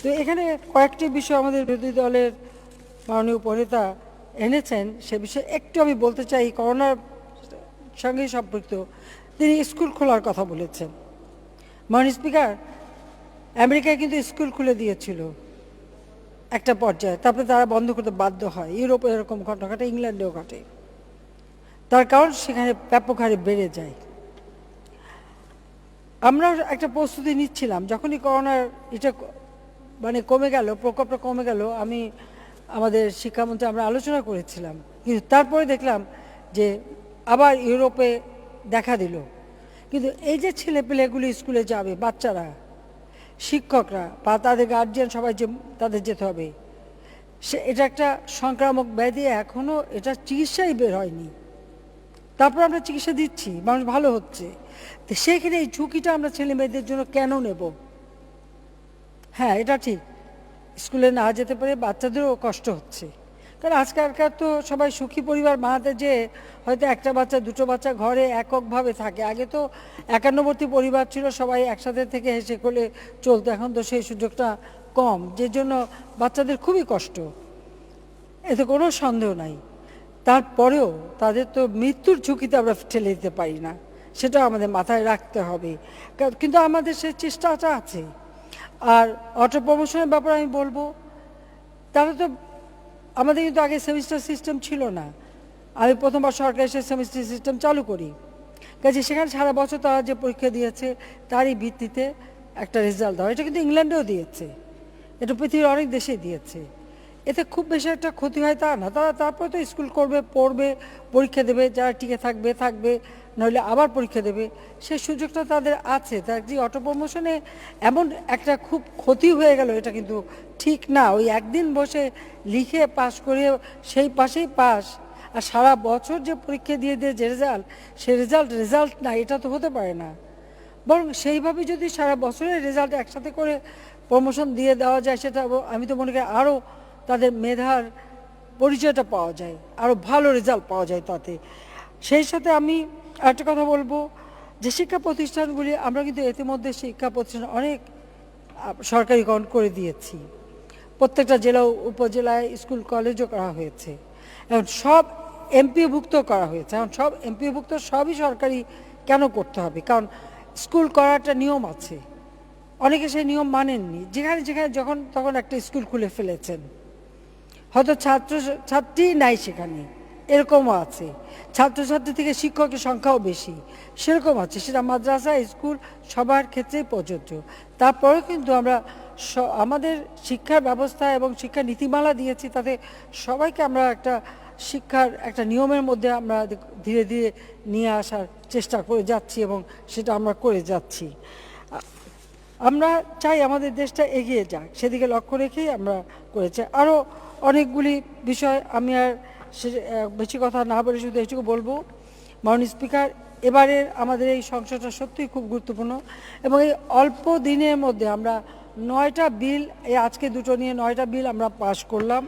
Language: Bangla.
তো এখানে কয়েকটি বিষয় আমাদের বিরোধী দলের মাননীয় উপনেতা এনেছেন, সে বিষয়ে একটু আমি বলতে চাই। করোনার সঙ্গে সম্পৃক্ত তিনি স্কুল খোলার কথা বলেছেন। মাননীয় স্পিকার, আমেরিকায় কিন্তু স্কুল খুলে দিয়েছিল একটা পর্যায়ে, তারপরে তারা বন্ধ করতে বাধ্য হয়। ইউরোপে এরকম ঘটনা ঘটে, ইংল্যান্ডেও ঘটে। তার কারণ সেখানে ব্যাপক হারে বেড়ে যায়। আমরা একটা প্রস্তুতি নিচ্ছিলাম, যখনই করোনার এটা কমে গেল, প্রকোপটা কমে গেল, আমি আমাদের শিক্ষামন্ত্রী আমরা আলোচনা করেছিলাম। কিন্তু তারপরে দেখলাম যে আবার ইউরোপে দেখা দিল। কিন্তু এই যে ছেলেপেলেগুলি স্কুলে যাবে, বাচ্চারা, শিক্ষকরা বা তাদের গার্জিয়ান সবাই যে তাদের যেতে হবে, এটা একটা সংক্রামক ব্যাধি। এখনও এটা চিকিৎসাই বের হয়নি, তারপর আমরা চিকিৎসা দিচ্ছি, মানুষ ভালো হচ্ছে। তো সেখানে এই ঝুঁকিটা আমরা ছেলে মেয়েদের জন্য কেন নেব? হ্যাঁ, এটা ঠিক, স্কুলে না যেতে পারে বাচ্চাদেরও কষ্ট হচ্ছে। কারণ আজকালকার তো সবাই সুখী পরিবার বানাতে, যে হয়তো একটা বাচ্চা দুটো বাচ্চা ঘরে এককভাবে থাকে। আগে তো একান্নবর্তী পরিবার ছিল, সবাই একসাথে থেকে হেসে খেলে চলতো। এখন তো সেই সুযোগটা কম, যে জন্য বাচ্চাদের খুবই কষ্ট, এতে কোনো সন্দেহ নাই। তারপরেও তাদের তো মৃত্যুর ঝুঁকিতে আমরা ঠেলে দিতে পারি না, সেটা আমাদের মাথায় রাখতে হবে। কিন্তু আমাদের সেই চেষ্টাটা আছে। আর অটো প্রমোশনের ব্যাপারে আমি বলবো, তাহলে তো আমাদের কিন্তু আগে সেমিস্টার সিস্টেম ছিল না। আমি প্রথমবার সরকারি সে সেমিস্টার সিস্টেম চালু করি, কাজে সেখানে সারা বছর তারা যে পরীক্ষা দিয়েছে তারই ভিত্তিতে একটা রেজাল্ট দেওয়া। এটা কিন্তু ইংল্যান্ডেও দিয়েছে, এটা পৃথিবীর অনেক দেশেই দিয়েছে। এতে খুব বেশি একটা ক্ষতি হয় তা না। তারা তারপরে তো স্কুল করবে, পড়বে, পরীক্ষা দেবে, যারা টিকে থাকবে থাকবে, নইলে আবার পরীক্ষা দেবে, সেই সুযোগটা তাদের আছে। তার যে অটো প্রমোশনে এমন একটা খুব ক্ষতি হয়ে গেল, এটা কিন্তু ঠিক না। ওই একদিন বসে লিখে পাশ করে সেই পাশেই পাস, আর সারা বছর যে পরীক্ষা দিয়ে দিয়ে যে রেজাল্ট, সে রেজাল্ট না, এটা তো হতে পারে না। বরং সেইভাবে যদি সারা বছরের রেজাল্ট একসাথে করে প্রমোশন দিয়ে দেওয়া যায়, সেটা আমি তো মনে করি আরও তাদের মেধার পরিচয়টা পাওয়া যায়, আরও ভালো রেজাল্ট পাওয়া যায় তাতে। সেই সাথে আমি একটা কথা বলবো, যে শিক্ষা প্রতিষ্ঠানগুলি আমরা কিন্তু ইতিমধ্যে শিক্ষা প্রতিষ্ঠান অনেক সরকারিকরণ করে দিয়েছি। প্রত্যেকটা জেলা উপজেলায় স্কুল কলেজও করা হয়েছে, এখন সব এমপিওভুক্ত করা হয়েছে। এখন সব এমপিওভুক্ত সবই সরকারি কেন করতে হবে? কারণ স্কুল করার একটা নিয়ম আছে, অনেকে সেই নিয়ম মানেননি। যেখানে যেখানে যখন তখন একটা স্কুল খুলে ফেলেছেন, হয়তো ছাত্রছাত্রী নাই সেখানে, এরকমও আছে। ছাত্রছাত্রী থেকে শিক্ষকের সংখ্যাও বেশি, সেরকম আছে। সেটা মাদ্রাসা, স্কুল, সবার ক্ষেত্রেই প্রযোজ্য। তারপরে কিন্তু আমরা আমাদের শিক্ষার ব্যবস্থা এবং শিক্ষা নীতিমালা দিয়েছি, তাতে সবাইকে আমরা একটা শিক্ষার একটা নিয়মের মধ্যে আমরা ধীরে ধীরে নিয়ে আসার চেষ্টা করে যাচ্ছি, এবং সেটা আমরা করে যাচ্ছি। আমরা চাই আমাদের দেশটা এগিয়ে যাক, সেদিকে লক্ষ্য রেখেই আমরা করেছি। আরও অনেকগুলি বিষয়, আমি আর বেশি কথা না বলে শুধু এইটুকু বলবো, মাননীয় স্পিকার, এবারের আমাদের এই সংসদটা সত্যিই খুব গুরুত্বপূর্ণ, এবং এই অল্প দিনের মধ্যে আমরা 9টা বিল, এই আজকে দুটো নিয়ে 9টা বিল আমরা পাশ করলাম।